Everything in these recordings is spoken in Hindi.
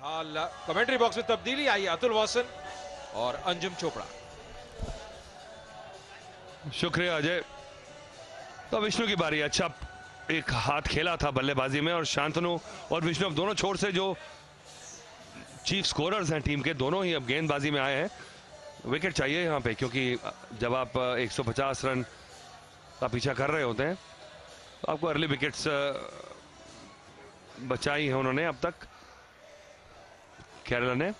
फिलहाल कमेंट्री बॉक्स में तब्दीली आई, अतुल वासन और अंजुम चोपड़ा। शुक्रिया अजय। तो विष्णु की बारी। अच्छा एक हाथ खेला था बल्लेबाजी में, और शांतनु और विष्णु दोनों छोर से जो चीफ स्कोरर्स हैं टीम के, दोनों ही अब गेंदबाजी में आए हैं। विकेट चाहिए यहाँ पे, क्योंकि जब आप 150 रन का पीछा कर रहे होते हैं तो आपको अर्ली विकेट्स बचाई है उन्होंने अब तक केरला ने।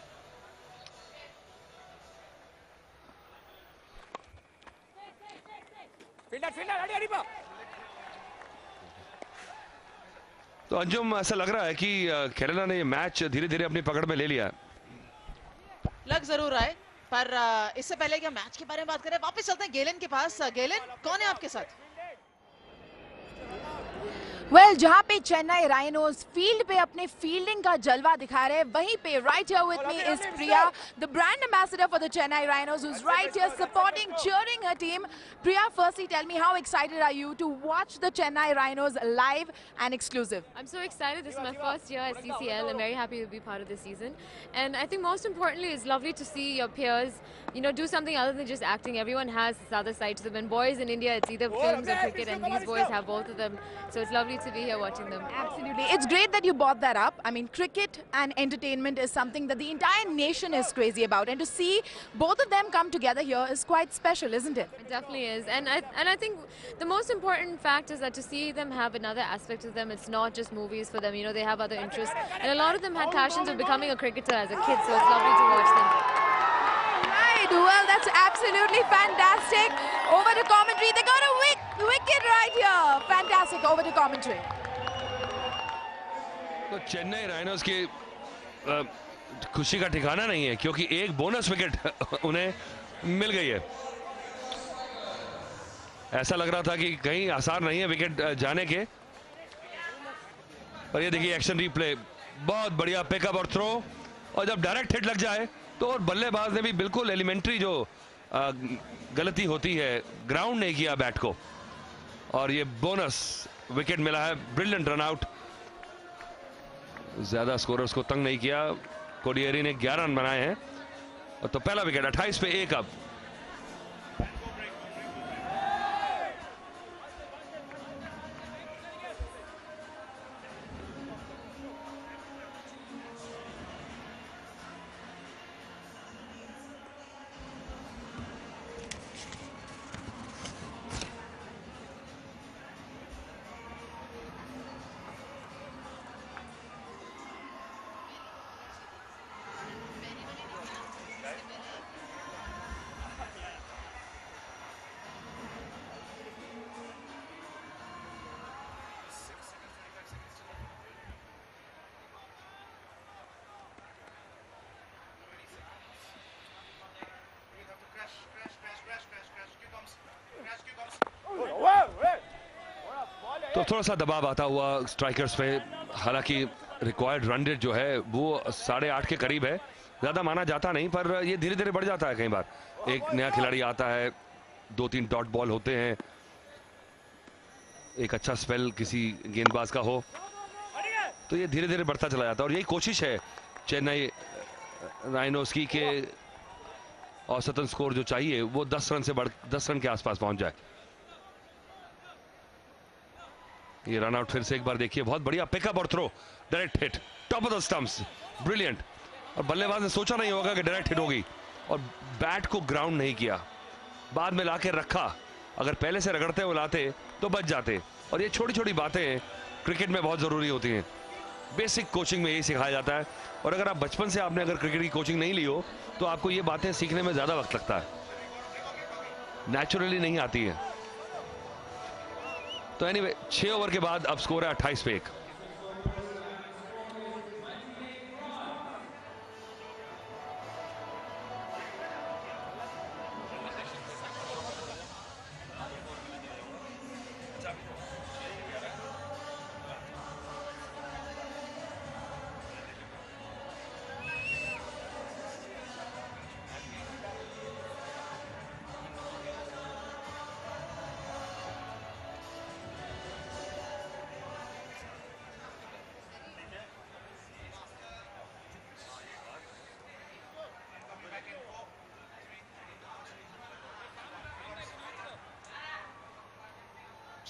तो अंजुम ऐसा लग रहा है कि केरला ने ये मैच धीरे धीरे अपनी पकड़ में ले लिया है। लग जरूर रहा है, पर इससे पहले कि हम मैच के बारे में बात करें, वापस चलते हैं गेलन के पास। गेलन, कौन है आपके साथ? जहां पे चेन्नई राइनोज फील्ड पे अपने फील्डिंग का जलवा दिखा रहे हैं, वहीं पे right here with me is Priya, the brand ambassador for the Chennai rhinos, who's right here supporting, cheering her team. Priya, firstly tell me, how excited are you to watch the Chennai Rhinos live and exclusive? I'm so excited. This is my first year at CCL. I'm very happy to be part of this season. And I think most importantly, it's lovely to see your peers, do something other than just acting. Everyone has this other side to them. And boys in India, it's either films or cricket, and these boys have both of them. So it's lovely to be here watching them. Absolutely. It's great that you brought that up. I mean, cricket and entertainment is something that the entire nation is crazy about. And to see both of them come together here is quite special, isn't it? It definitely is. And I think the most important fact is that to see them have another aspect of them, it's not just movies for them. They have other interests. And a lot of them had passions of becoming a cricketer as a kid. So it's lovely to watch them. Right. Well, that's absolutely fantastic. Over to commentary. They got a wicket right here. Fantastic. Over to commentary. तो चेन्नई राइनोज की खुशी का ठिकाना नहीं है, क्योंकि एक बोनस विकेट उन्हें मिल गई है। ऐसा लग रहा था कि कहीं आसार नहीं है विकेट जाने के, पर ये देखिए एक्शन रिप्ले, बहुत बढ़िया पिकअप और थ्रो, और जब डायरेक्ट हिट लग जाए तो और बल्लेबाज ने भी बिल्कुल एलिमेंट्री जो गलती होती है, ग्राउंड नहीं किया बैट को, और ये बोनस विकेट मिला है। ब्रिलियंट रन आउट, ज्यादा स्कोरर्स को तंग नहीं किया। कोडियरी ने 11 रन बनाए हैं, और तो पहला विकेट 28 पे 1 अब। तो थोड़ा सा दबाव आता हुआ स्ट्राइकर्स पे, हालांकि रिक्वायर्ड रन रेट जो है वो 8.5 के करीब है। ज्यादा माना जाता नहीं, पर ये धीरे धीरे बढ़ जाता है। कई बार एक नया खिलाड़ी आता है, 2-3 डॉट बॉल होते हैं, एक अच्छा स्पेल किसी गेंदबाज का हो, तो ये धीरे धीरे बढ़ता चला जाता है। और यही कोशिश है चेन्नई राइनोज की के औसतन स्कोर जो चाहिए वो 10 रन के आसपास पहुंच जाए। ये रन आउट फिर से एक बार देखिए, बहुत बढ़िया पिकअप और throw, direct hit, top of the stumps, brilliant. और बल्लेबाज ने सोचा नहीं होगा कि डायरेक्ट हिट होगी, और बैट को ग्राउंड नहीं किया, बाद में लाके रखा। अगर पहले से रगड़ते हुए लाते तो बच जाते। और ये छोटी छोटी बातें क्रिकेट में बहुत जरूरी होती हैं। बेसिक कोचिंग में यही सिखाया जाता है, और अगर आप बचपन से आपने अगर क्रिकेट की कोचिंग नहीं ली हो तो आपको ये बातें सीखने में ज्यादा वक्त लगता है, नेचुरली नहीं आती है। तो एनीवे 6 ओवर के बाद अब स्कोर है 28 पे 1।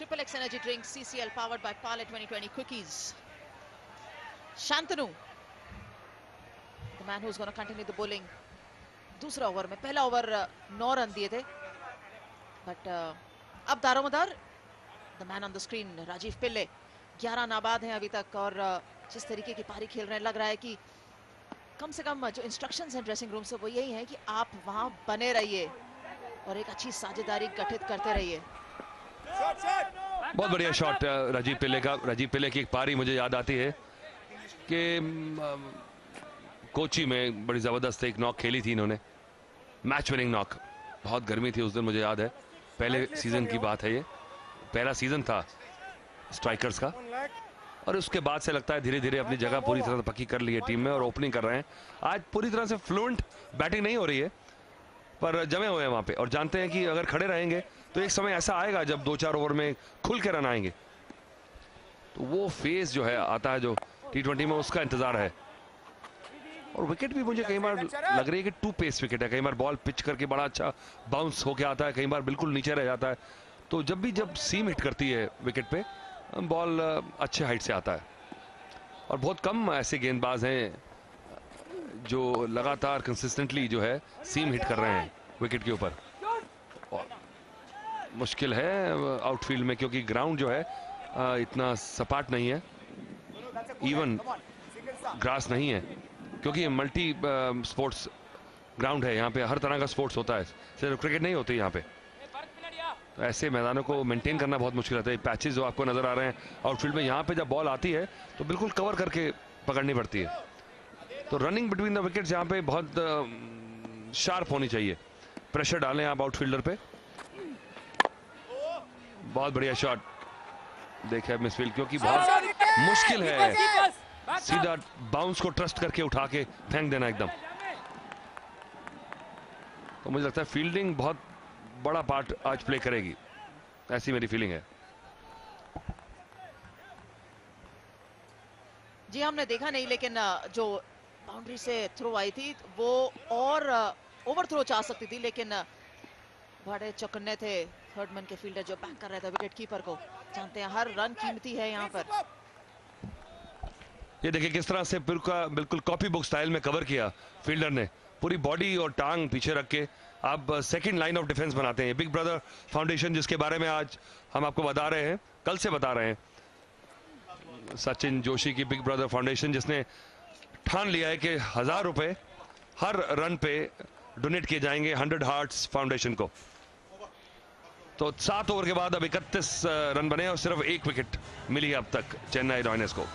Triple X energy drink, CCL powered by Parle 2020 cookies. Shantanu, the man who's going to continue the bowling. दूसरा ओवर में, पहला ओवर 9 रन दिए थे, बट अब दारोमदार the man on the screen Rajeev Pillai 11 नाबाद हैं अभी तक, और जिस तरीके की पारी खेल रहे हैं लग रहा है कि कम से कम जो इंस्ट्रक्शंस हैं ड्रेसिंग रूम से वो यही है कि आप वहां बने रहिए और एक अच्छी साझेदारी गठित करते रहिए। बहुत बढ़िया शॉट राजीव पिल्ले का। राजीव पिल्ले की एक पारी मुझे याद आती है कि कोची में बड़ी जबरदस्त एक नॉक खेली थी इन्होंने, मैच विनिंग नॉक। बहुत गर्मी थी उस दिन, मुझे याद है, पहले सीजन की बात है, ये पहला सीजन था स्ट्राइकर्स का, और उसके बाद से लगता है धीरे धीरे अपनी जगह पूरी तरह से पक्की कर ली है टीम में और ओपनिंग कर रहे हैं। आज पूरी तरह से फ्लुएंट बैटिंग नहीं हो रही है, पर जमे हुए हैं वहां पे और जानते हैं कि अगर खड़े रहेंगे तो एक समय ऐसा आएगा जब 2-4 ओवर में खुल के रन आएंगे। तो वो फेज जो है आता है जो T20 में, उसका इंतजार है। और विकेट भी मुझे कई बार लग रही है कि 2 पेस विकेट है। कई बार बॉल पिच करके बड़ा अच्छा बाउंस होके आता है, कई बार बिल्कुल नीचे रह जाता है। तो जब सीम हिट करती है विकेट पे, बॉल अच्छे हाइट से आता है। और बहुत कम ऐसे गेंदबाज हैं जो लगातार कंसिस्टेंटली जो है सीम हिट कर रहे हैं विकेट के ऊपर। और मुश्किल है आउटफील्ड में, क्योंकि ग्राउंड जो है इतना सपाट नहीं है, इवन ग्रास नहीं है, क्योंकि मल्टी स्पोर्ट्स ग्राउंड है। यहाँ पे हर तरह का स्पोर्ट्स होता है, सिर्फ क्रिकेट नहीं होती यहाँ पे। तो ऐसे मैदानों को मेंटेन करना बहुत मुश्किल होता है। पैचेस जो आपको नजर आ रहे हैं आउटफील्ड में, यहाँ पे जब बॉल आती है तो बिल्कुल कवर करके पकड़नी पड़ती है। तो रनिंग बिटवीन द विकेट्स यहाँ पे बहुत शार्प होनी चाहिए। प्रेशर डालें आप आउटफील्डर पे। बहुत बढ़िया शॉट देखा मिसफील्ड, क्योंकि बहुत मुश्किल है सीधा बाउंस को ट्रस्ट करके उठा के फेंक देना एकदम। तो मुझे लगता है फील्डिंग बहुत बड़ा पार्ट आज प्ले करेगी, ऐसी मेरी फीलिंग है। जी हमने देखा नहीं, लेकिन जो बाउंड्री से थ्रो आई थी वो और ओवर थ्रो चाह सकती थी, लेकिन बड़े चौकन्ने थे थर्ड मैन के फील्डर जो बैक कर रहे थे विकेट कीपर को। जानते हैं हर रन कीमती है यहाँ पर। ये देखिए किस तरह से बिल्कुल कॉपी बुक स्टाइल में कवर किया फील्डर ने, पूरी बॉडी और टांग पीछे रख के आप सेकंड लाइन ऑफ डिफेंस बनाते हैं। बिग ब्रदर फाउंडेशन जिसके बारे में आज हम आपको बता रहे हैं, कल से बता रहे हैं, सचिन जोशी की बिग ब्रदर फाउंडेशन, जिसने ठान लिया है कि 1000 रुपए हर रन पे डोनेट किए जाएंगे 100 हार्ट्स फाउंडेशन को। तो 7 ओवर के बाद अब 31 रन बने और सिर्फ 1 विकेट मिली है अब तक चेन्नई रायनर्स को।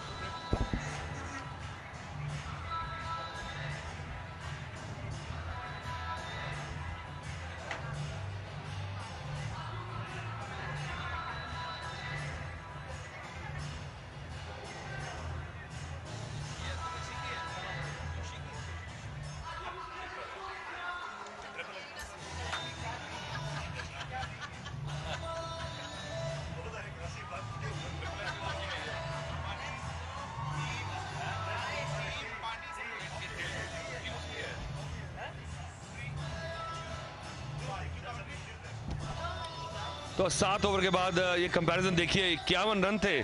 तो 7 ओवर के बाद ये कंपैरिजन देखिए, 51 रन थे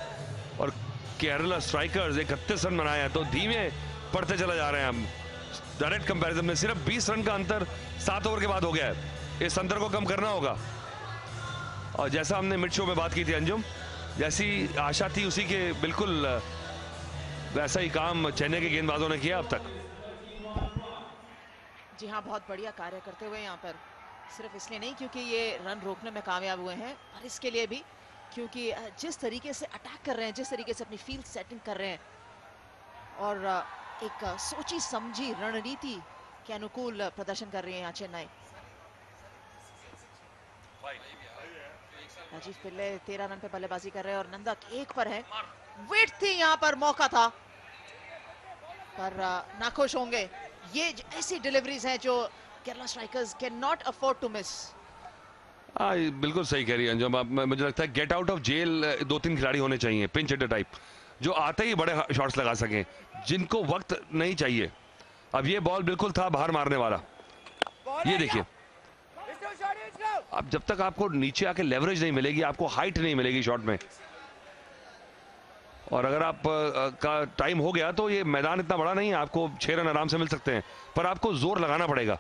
और केरला स्ट्राइकर्स 31 रन बनाए हैं। तो धीमे पड़ते चले जा रहे हैं हम। डायरेक्ट कंपैरिजन में सिर्फ 20 रन का अंतर 7 ओवर के बाद हो गया है। इस अंतर को कम करना होगा। और जैसा हमने मिड शो में बात की थी अंजुम, जैसी आशा थी उसी के बिल्कुल वैसा ही काम चेन्नई के गेंदबाजों ने किया अब तक। जी हाँ, बहुत बढ़िया कार्य करते हुए यहाँ पर, सिर्फ इसलिए नहीं क्योंकि ये रन रोकने में कामयाब हुए हैं, और इसके लिए भी क्योंकि जिस तरीके से अटैक कर रहे हैं, जिस तरीके से अपनी फील्ड सेटिंग कर रहे हैं और एक सोची समझी रणनीति के अनुकूल प्रदर्शन कर रही है यहाँ चेन्नई। राजीव पिल्ले 13 रन पे बल्लेबाजी कर रहे हैं और नंदक 1 पर है। वेट थी यहाँ पर, मौका था, पर नाखुश होंगे। ये ऐसी डिलीवरीज हैं जो Kerala strikers can not afford to miss. बिल्कुल सही कह रही है अंजुम। मुझे लगता है गेट आउट ऑफ जेल 2-3 खिलाड़ी होने चाहिए, पिंच हिटर टाइप, जो आते ही बड़े शॉट्स लगा सकें, जिनको वक्त नहीं चाहिए। अब ये बॉल बिल्कुल था बाहर मारने वाला, ये देखिए आप जब तक आपको नीचे आके लेवरेज नहीं मिलेगी, आपको हाइट नहीं मिलेगी शॉट में, और अगर आप का टाइम हो गया तो ये मैदान इतना बड़ा नहीं है, आपको 6 रन आराम से मिल सकते हैं, पर आपको जोर लगाना पड़ेगा।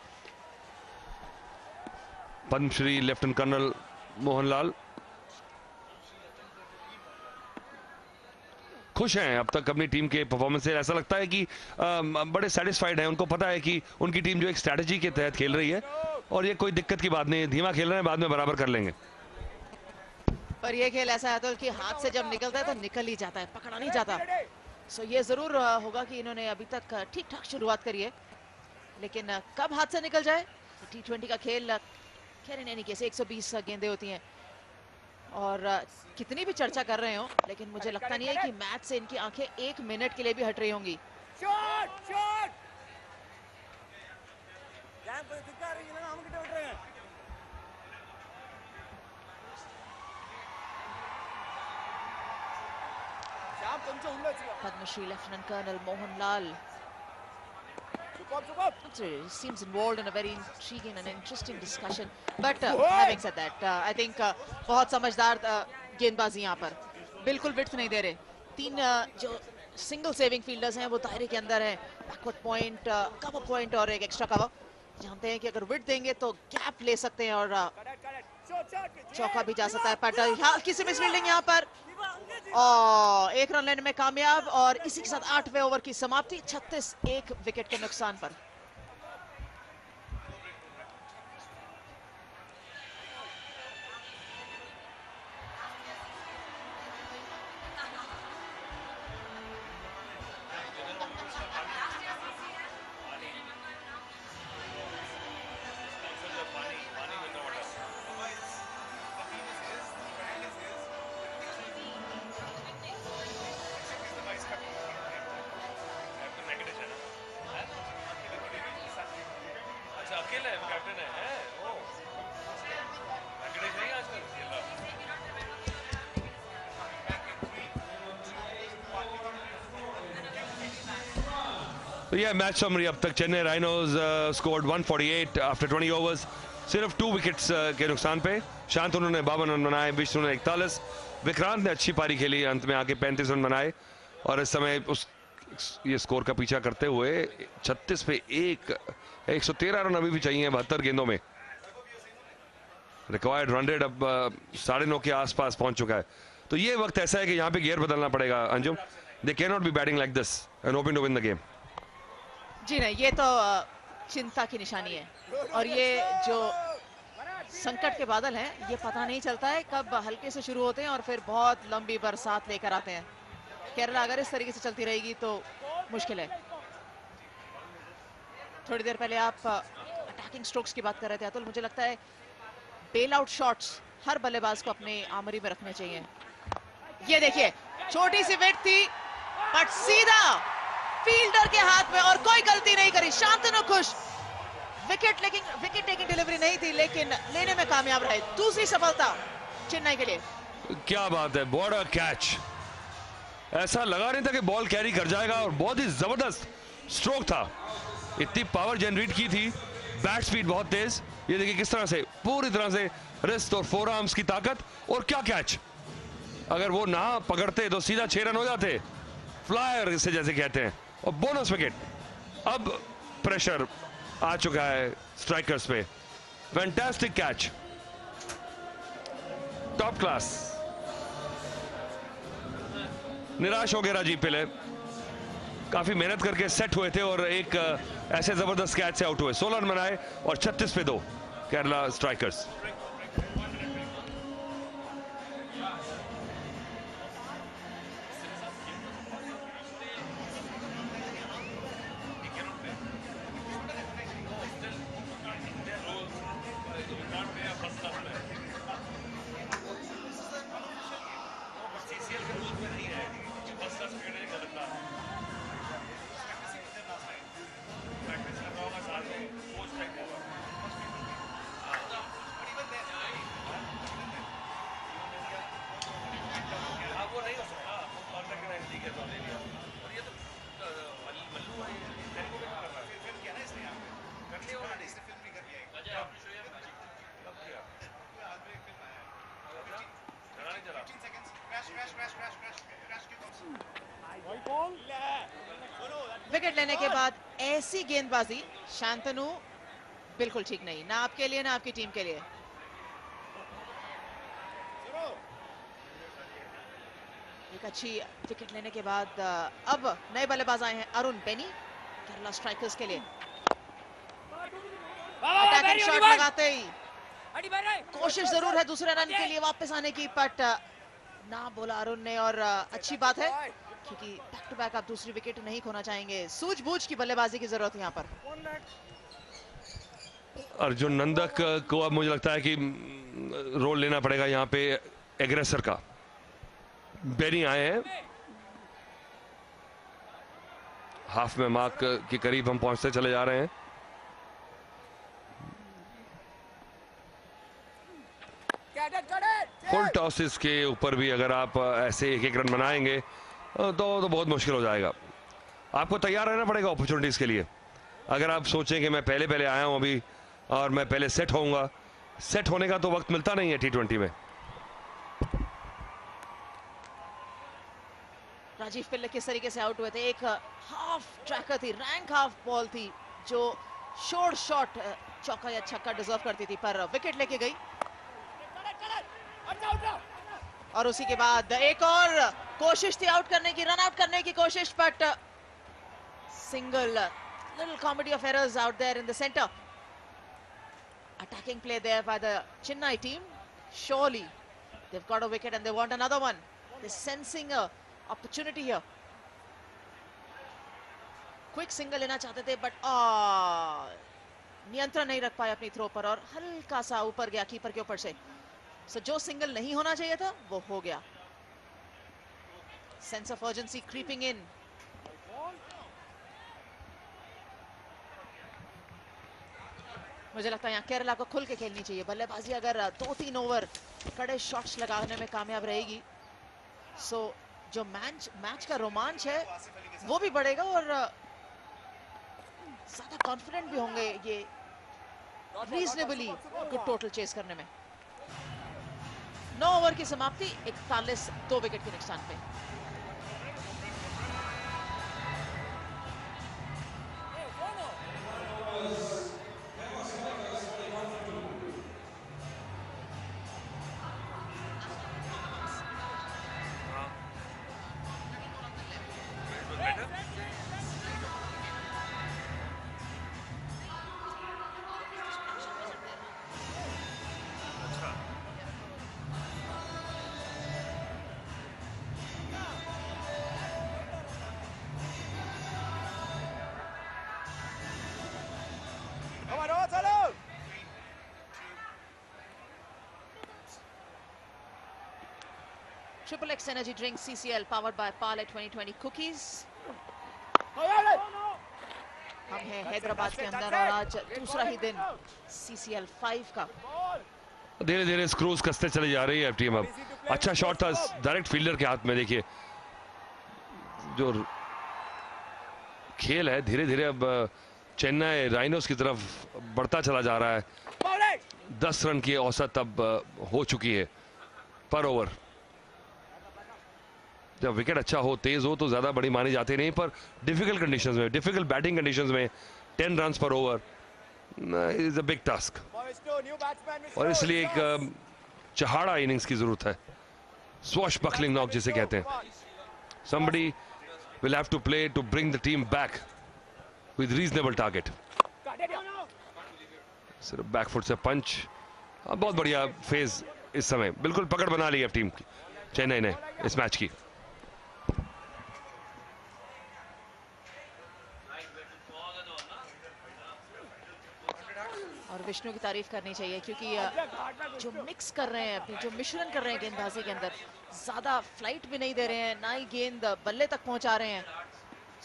पद्मश्री लेफ्टिनेंट कर्नल मोहनलाल खुश हैं अब तक अपनी टीम के परफॉर्मेंस से। ऐसा लगता है कि बड़े सेटिस्फाइड हैं, उनको पता है कि उनकी टीम जो एक स्ट्रैटेजी के तहत खेल रही है और ये कोई दिक्कत की बात नहीं है, धीमा खेल रहे हैं, बाद में बराबर कर लेंगे। पर ये खेल ऐसा है तो कि हाथ से जब निकलता है तो निकल ही जाता है, पकड़ा नहीं जाता। सो ये जरूर होगा कि इन्होंने अभी तक ठीक ठाक शुरुआत करी है, लेकिन कब हाथ से निकल जाए। T20 का खेल खैर इन एनी केस 120 गेंदें होती हैं, और कितनी भी चर्चा कर रहे हो, लेकिन मुझे लगता नहीं है कि मैच से इनकी आंखें 1 मिनट के लिए भी हट रही होंगी। Padmashri Lieutenant Colonel Mohanlal seems involved in a very intriguing and interesting discussion. But having said that, I think बहुत समझदार गेंदबाजी यहाँ पर, बिल्कुल विड्थ नहीं दे रहे। 3 जो सिंगल सेविंग फील्डर्स हैं वो दायरे के अंदर हैं, बैकवर्ड पॉइंट, कवर पॉइंट और एक एक्स्ट्रा कवर। जानते हैं कि अगर विड्थ देंगे तो गैप ले सकते हैं और चौका भी जा सकता है। पर हल्की सी मिसफील्डिंग यहाँ पर, और 1 रन लेने में कामयाब, और इसी के साथ 8वें ओवर की समाप्ति 36 1 विकेट के नुकसान पर। तो यह मैच समरी अब तक Chennai rhinos scored 148 after 20 overs, सिर्फ 2 विकेट्स के नुकसान पे। शांतनु ने 52 रन बनाए, विष्णु ने 41, विक्रांत ने अच्छी पारी खेली, अंत में आके 35 रन बनाए, और इस समय उस ये स्कोर का पीछा करते हुए 36 पे 113 रन अभी भी चाहिए 72 गेंदों में। रिक्वायर्ड रन रेट अब 9.5 के आसपास पहुंच चुका है। तो ये वक्त ऐसा है कि यहाँ पे गियर बदलना पड़ेगा Anjum. They can not be batting like this and hoping to win the game. जी नहीं, ये तो चिंता की निशानी है, और ये जो संकट के बादल हैं, ये पता नहीं चलता है कब हल्के से शुरू होते हैं और फिर बहुत लंबी बरसात लेकर आते हैं। केरला अगर इस तरीके से चलती रहेगी तो मुश्किल है। थोड़ी देर पहले आप अटैकिंग स्ट्रोक्स की बात कर रहे थे अतुल, मुझे लगता है बेल आउट शॉट्स हर बल्लेबाज को अपने आमरी में रखने चाहिए। ये देखिए, छोटी सी विकेट थी बट सीधा फील्डर के हाथ में, और कोई गलती नहीं करी। शांतनु खुश, विकेट टेकिंग डिलीवरी नहीं थी, लेकिन लेने में कामयाब रहे। दूसरी सफलता चेन्नई के लिए। क्या बात है, बॉर्डर कैच, ऐसा लगा नहीं था कि बॉल कैरी कर जाएगा, और बहुत ही जबरदस्त स्ट्रोक था। इतनी पावर जनरेट की थी, बैट स्पीड बहुत तेज। ये देखिए किस तरह से, पूरी तरह से रिस्ट और फोर आर्म्स की ताकत, और क्या कैच। अगर वो ना पकड़ते तो सीधा 6 रन हो जाते, फ्लायर इसे जैसे कहते हैं, और बोनस विकेट। अब प्रेशर आ चुका है स्ट्राइकर्स पे। Fantastic catch, top class. निराश हो गए राजीव पिल्ले, काफी मेहनत करके सेट हुए थे और एक ऐसे जबरदस्त कैच से आउट हुए। 16 रन बनाए और 36 पे 2 केरला स्ट्राइकर्स। विकेट लेने के बाद ऐसी गेंदबाजी शांतनु बिल्कुल ठीक नहीं, ना आपके लिए ना आपकी टीम के लिए। एक अच्छी विकेट लेने के बाद अब नए बल्लेबाज आए हैं अरुण बेनी केरला स्ट्राइकर्स के लिए। अटैकिंग शॉट लगाते ही कोशिश जरूर है दूसरे रन के लिए वापस आने की, बट ना बोला अरुण ने, और अच्छी बात है क्योंकि बैक टू बैक आप दूसरी विकेट नहीं खोना चाहेंगे। सूझबूझ की बल्लेबाजी की जरूरत है यहाँ पर। अर्जुन नंदक को अब मुझे लगता है कि रोल लेना पड़ेगा यहाँ पे एग्रेसर का। बेनी आए हैं, हाफ में मार्क के करीब हम पहुंचते चले जा रहे हैं। फुल टॉसेस के ऊपर भी अगर आप ऐसे एक एक रन बनाएंगे तो बहुत मुश्किल हो जाएगा। आपको तैयार रहना पड़ेगा अपॉर्चुनिटीज के लिए। अगर आप सोचें कि मैं पहले आया हूं अभी और मैं पहले सेट होऊंगा, सेट होने का तो वक्त मिलता नहीं है T20 में। राजीव पिल्ले किस तरीके से आउट हुए थे, एक हाफ ट्रैकर थी, रैंक हाफ बॉल थी जो शॉर्ट शॉट चौका या छक्का डिजर्व करती थी, पर विकेट लेके गई। और उसी के बाद एक और कोशिश थी आउट करने की, रन आउट करने की कोशिश, but single. Little comedy of errors out there in the centre. Attacking play there by the Chennai team. Surely they've got a wicket and they want another one. They're sensing a opportunity here. Quick single लेना चाहते थे, बट नियंत्रण नहीं रख पाए अपनी थ्रो पर और हल्का सा ऊपर गया कीपर के ऊपर से। सो जो सिंगल नहीं होना चाहिए था वो हो गया। Sense of urgency creeping in. मुझे लगता है यहाँ केरला को खुल के खेलनी चाहिए बल्लेबाजी। अगर 2-3 ओवर कड़े शॉट्स लगाने में कामयाब रहेगी, सो जो मैच का रोमांच है वो भी बढ़ेगा और ज्यादा कॉन्फिडेंट भी होंगे ये रीजनेबली गुड टोटल चेस करने में। 9 ओवर की समाप्ति, 41 2 विकेट के नुकसान पे। Triple X Energy Drink CCL powered by Parle 2020 Cookies। हम हैं हैदराबाद के अंदर और आज दूसरा ही दिन CCL 5 का। धीरे धीरे स्क्रूज कसते चली जा रही है टीम। अब अच्छा शॉट था डायरेक्ट फील्डर के हाथ में। देखिए जो खेल है धीरे धीरे अब चेन्नई राइनोस की तरफ बढ़ता चला जा रहा है। 10 रन की औसत अब हो चुकी है पर ओवर। जब विकेट अच्छा हो, तेज हो तो ज्यादा बड़ी मानी जाती नहीं, पर डिफिकल्ट कंडीशंस में, डिफिकल्ट बैटिंग कंडीशंस में 10 रन पर over is a big task. और इसलिए एक चहाड़ा इनिंग्स की जरूरत है, स्वॉशबकलिंग नॉक जिसे कहते हैं। somebody will have to play to bring the team back with reasonable target। सिर्फ बैकफुट से पंच, बहुत बढ़िया फेज इस समय। बिल्कुल पकड़ बना ली है टीम की चेन्नई ने इस मैच की। और विष्णु की तारीफ करनी चाहिए क्योंकि जो मिक्स कर रहे हैं, अपनी जो मिश्रण कर रहे हैं गेंदबाजी के अंदर, ज्यादा फ्लाइट भी नहीं दे रहे हैं, ना ही गेंद बल्ले तक पहुंचा रहे हैं।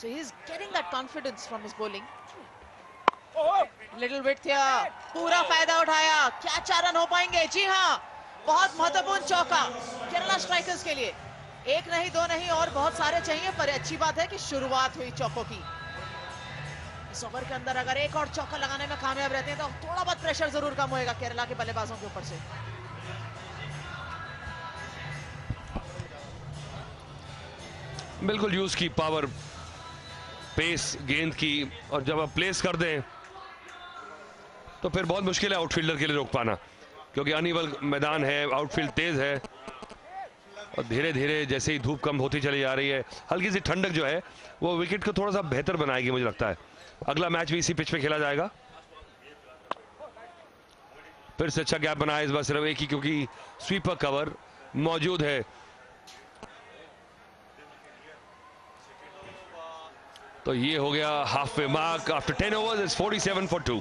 So he is getting that confidence from his bowling. Little width here, पूरा फायदा उठाया। क्या 4 रन हो पाएंगे? जी हाँ, बहुत महत्वपूर्ण चौका केरला स्ट्राइकर्स के लिए। 1 नहीं 2 नहीं और बहुत सारे चाहिए, पर अच्छी बात है कि शुरुआत हुई चौकों की। इस ओवर के अंदर अगर एक और चौका लगाने में कामयाब रहते हैं तो थोड़ा बहुत प्रेशर जरूर कम होएगा केरला के बल्लेबाजों के ऊपर से। बिल्कुल यूज की पावर पेस गेंद की, और जब आप प्लेस कर दें तो फिर बहुत मुश्किल है आउटफील्डर के लिए रोक पाना, क्योंकि अनइवन मैदान है, आउटफील्ड तेज है, और धीरे धीरे जैसे ही धूप कम होती चली जा रही है, हल्की सी ठंडक जो है वो विकेट को थोड़ा सा बेहतर बनाएगी मुझे लगता है। अगला मैच भी इसी पिच पे खेला जाएगा। फिर से अच्छा गैप बनाया, इस बार सिर्फ एक ही, क्योंकि स्वीपर कवर मौजूद है। तो ये हो गया half way mark after 10 overs, is 47 for 2।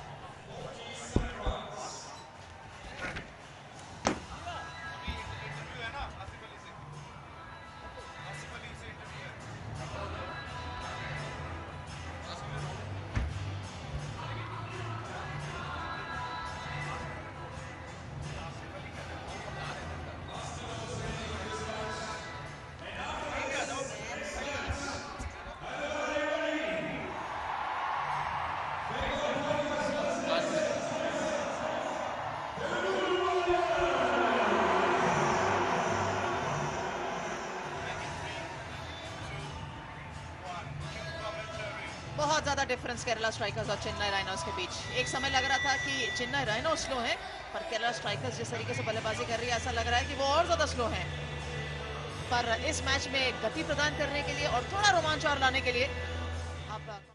बहुत ज्यादा डिफरेंस केरला स्ट्राइकर्स और चेन्नई राइनोज के बीच। एक समय लग रहा था कि चेन्नई राइनोज स्लो है, पर केरला स्ट्राइकर्स जिस तरीके से बल्लेबाजी कर रही है ऐसा लग रहा है कि वो और ज्यादा स्लो हैं। पर इस मैच में गति प्रदान करने के लिए और थोड़ा रोमांच और लाने के लिए